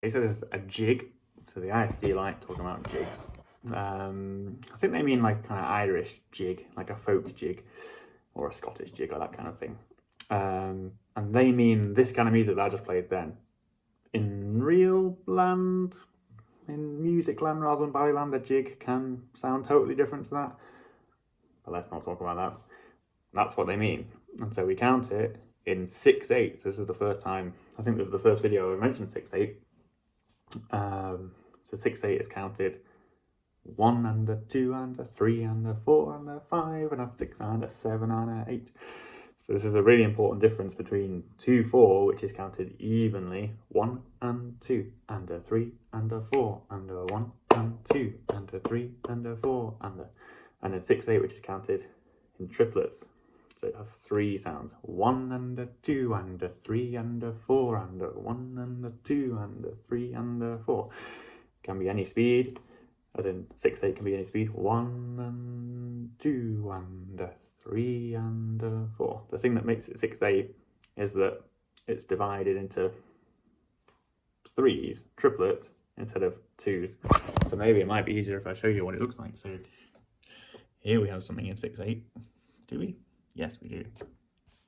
They said it's a jig, so the ISD like talking about jigs. I think they mean like kind of Irish jig, like a folk jig, or a Scottish jig, or that kind of thing. And they mean this kind of music that I just played then. In real land, in music land rather than ballet land, a jig can sound totally different to that. But let's not talk about that. That's what they mean. And so we count it in 6/8. This is the first time, I think this is the first video I mentioned 6/8. So 6/8 is counted 1 and a 2 and a 3 and a 4 and a 5 and a 6 and a 7 and a 8. So this is a really important difference between 2/4, which is counted evenly, 1 and 2 and a 3 and a 4 and a 1 and 2 and a 3 and a 4 and then 6/8, which is counted in triplets. So it has 3 sounds, 1 and a 2 and a 3 and a 4 and a 1 and a 2 and a 3 and a 4. Can be any speed, as in 6/8 can be any speed, 1 and 2 and a 3 and a 4. The thing that makes it 6/8 is that it's divided into 3s, triplets, instead of 2s. So maybe it might be easier if I show you what it looks like. So here we have something in 6/8. Do we? Yes, we do.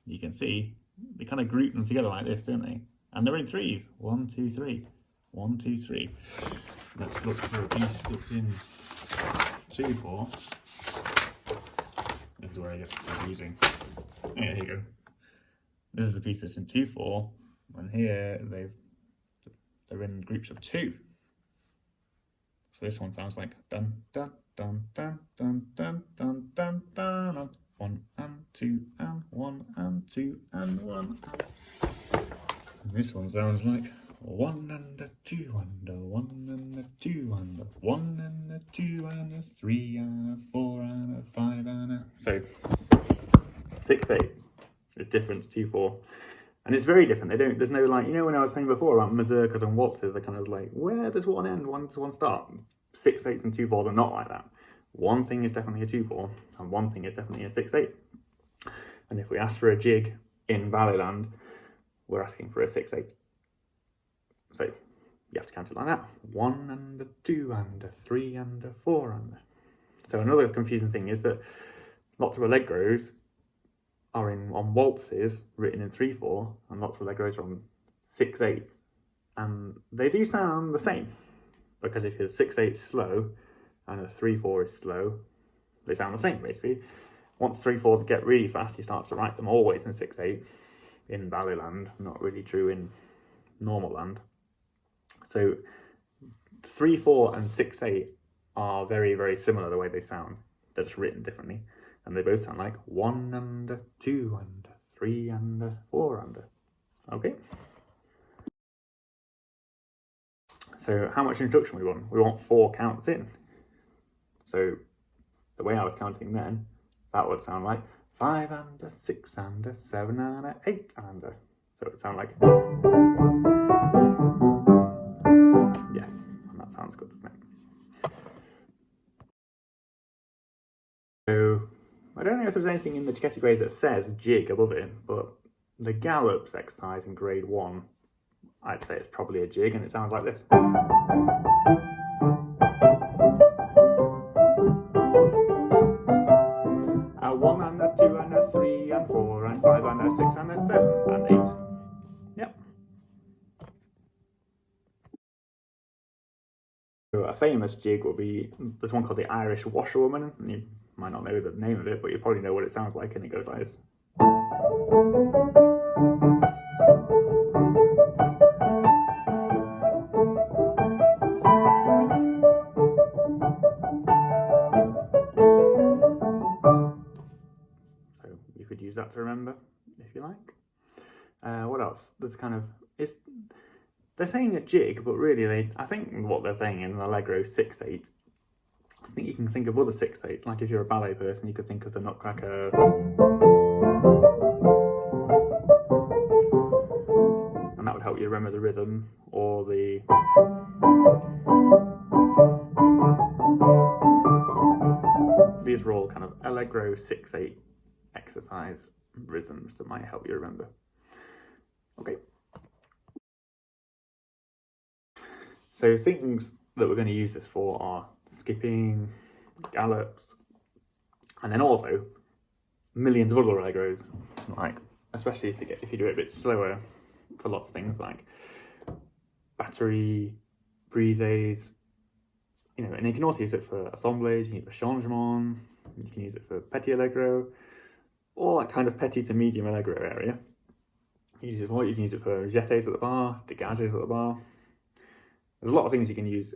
You can see they kind of group them together like this, don't they? And they're in 3s. 1, 2, 3. 1, 2, 3. Let's look for a piece that's in 2/4. This is where I get confusing. Yeah, here you go. This is the piece that's in 2/4, and here they're in groups of 2. So this one sounds like dun dun dun dun dun dun dun dun dun. 1 and 2 and 1 and 2 and 1. And this one sounds like 1 and a 2 and a 1 and a 2 and a 1 and a 2 and a 3 and a 4 and a 5 and a... So 6/8 is different to 2/4. And it's very different. There's no like, you know when I was saying before about mazurkas and waltzes, they're kind of like, where does one end, one does one start? 6/8s and 2/4s are not like that. One thing is definitely a 2/4 and one thing is definitely a 6/8. And if we ask for a jig in ballet land, we're asking for a 6/8. So you have to count it like that. 1 and a 2 and a 3 and a 4 and a... So another confusing thing is that lots of allegros are on waltzes written in 3/4 and lots of allegros are on 6/8. And they do sound the same, because if your 6/8 is slow and a 3/4 is slow, they sound the same basically. Once 3/4s get really fast, you start to write them always in 6/8 in ballet land, not really true in normal land. So 3/4 and 6/8 are very, very similar the way they sound. They're just written differently. And they both sound like 1 and a 2 and a 3 and a 4 and a... Okay. So how much introduction we want? We want 4 counts in. So the way I was counting then, that would sound like 5 and a 6 and a 7 and a 8 and a... So it would sound like... Yeah, and that sounds good, doesn't it? So I don't know if there's anything in the Cecchetti grade that says jig above it, but the Galop's exercise in grade 1, I'd say it's probably a jig, and it sounds like this. 1 and a 2 and a 3 and 4 and 5 and a 6 and a 7 and 8. Yep. So a famous jig will be, there's one called the Irish Washerwoman, and you might not know the name of it, but you probably know what it sounds like, and it goes like this. So you could use that to remember, if you like. What else? There's kind of, they're saying a jig, but really I think what they're saying in Allegro 6/8, I think you can think of other 6/8, like if you're a ballet person, you could think of the Nutcracker. And that would help you remember the rhythm, or the... These are all kind of Allegro 6/8 exercise rhythms that might help you remember. Okay. So things that we're going to use this for are skipping, galops, and then also millions of other allegros, like especially if you do it a bit slower for lots of things like batterie, brises, you know, and you can also use it for assemblés, you can use it for changement, you can use it for petit allegro, all that kind of petit to medium allegro area. You can use it for jetés at the bar, dégages at the bar. There's a lot of things you can use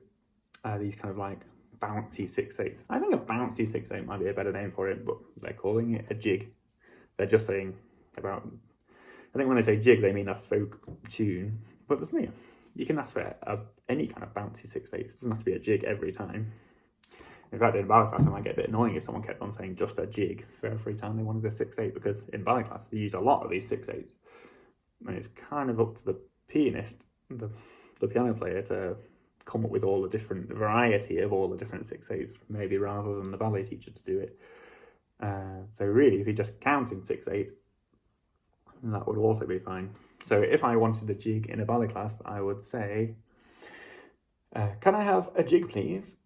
these kind of like bouncy 6/8. I think a bouncy 6/8 might be a better name for it, but they're calling it a jig. They're just saying about, I think when they say jig, they mean a folk tune, but there's no, you can ask for any kind of bouncy 6/8. It doesn't have to be a jig every time. In fact, in ballet class, it might get a bit annoying if someone kept on saying just a jig for every time they wanted a 6/8, because in ballet class, they use a lot of these 6/8. And it's kind of up to the pianist, the piano player, to come up with all the different variety of all the different 6/8, maybe rather than the ballet teacher to do it. So really, if you just count in 6/8, that would also be fine. So if I wanted a jig in a ballet class, I would say, can I have a jig, please?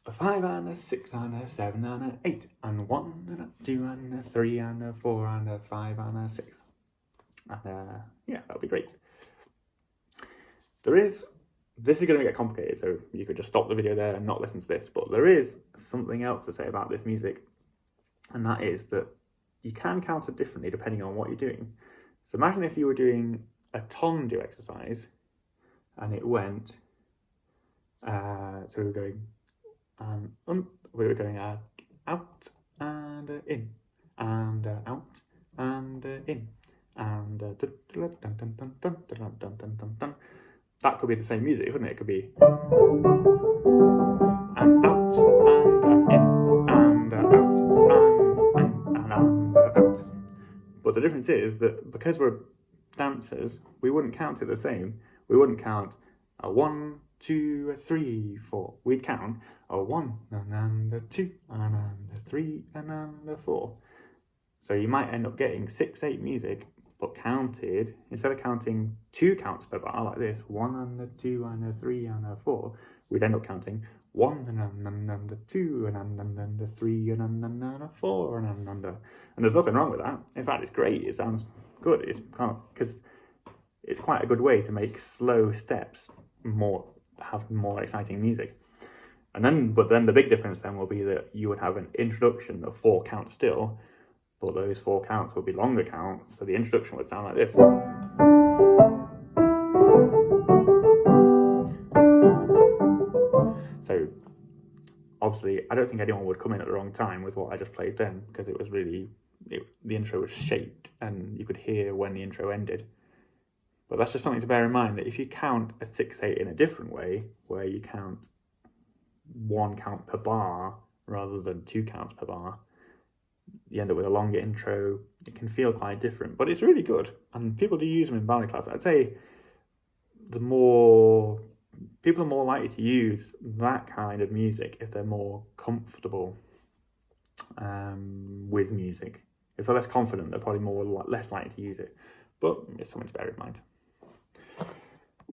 A 5 and a 6 and a 7 and a 8 and 1 and a 2 and a 3 and a 4 and a 5 and a 6. And yeah, that would be great. This is going to get complicated, so you could just stop the video there and not listen to this, but there is something else to say about this music, and that is that you can count it differently depending on what you're doing. So imagine if you were doing a tendu exercise, and it went, so we were going, we were going out and in, and out and in, and that could be the same music, couldn't it? It could be and out and in and out and out. But the difference is that because we're dancers, we wouldn't count it the same. We wouldn't count a 1, 2, 3, 4. We'd count a 1 and a 2 and a 3 and a 4. So you might end up getting 6/8 music, but counted, instead of counting 2 counts per bar like this, 1 and a 2 and a 3 and a 4, we'd end up counting 1 and a 2 and a 3 and a 4 and there's nothing wrong with that. In fact, it's great. It sounds good. It's kind of, because it's quite a good way to make slow steps have more exciting music. But then the big difference then will be that you would have an introduction of 4 counts still, but those 4 counts would be longer counts, so the introduction would sound like this. So obviously, I don't think anyone would come in at the wrong time with what I just played then, because it was really, the intro was shaped and you could hear when the intro ended. But that's just something to bear in mind, that if you count a 6/8 in a different way, where you count 1 count per bar rather than 2 counts per bar, you end up with a longer intro. It can feel quite different, but it's really good, and people do use them in ballet class. I'd say people are more likely to use that kind of music if they're more comfortable with music. If they're less confident, they're probably less likely to use it, but it's something to bear in mind.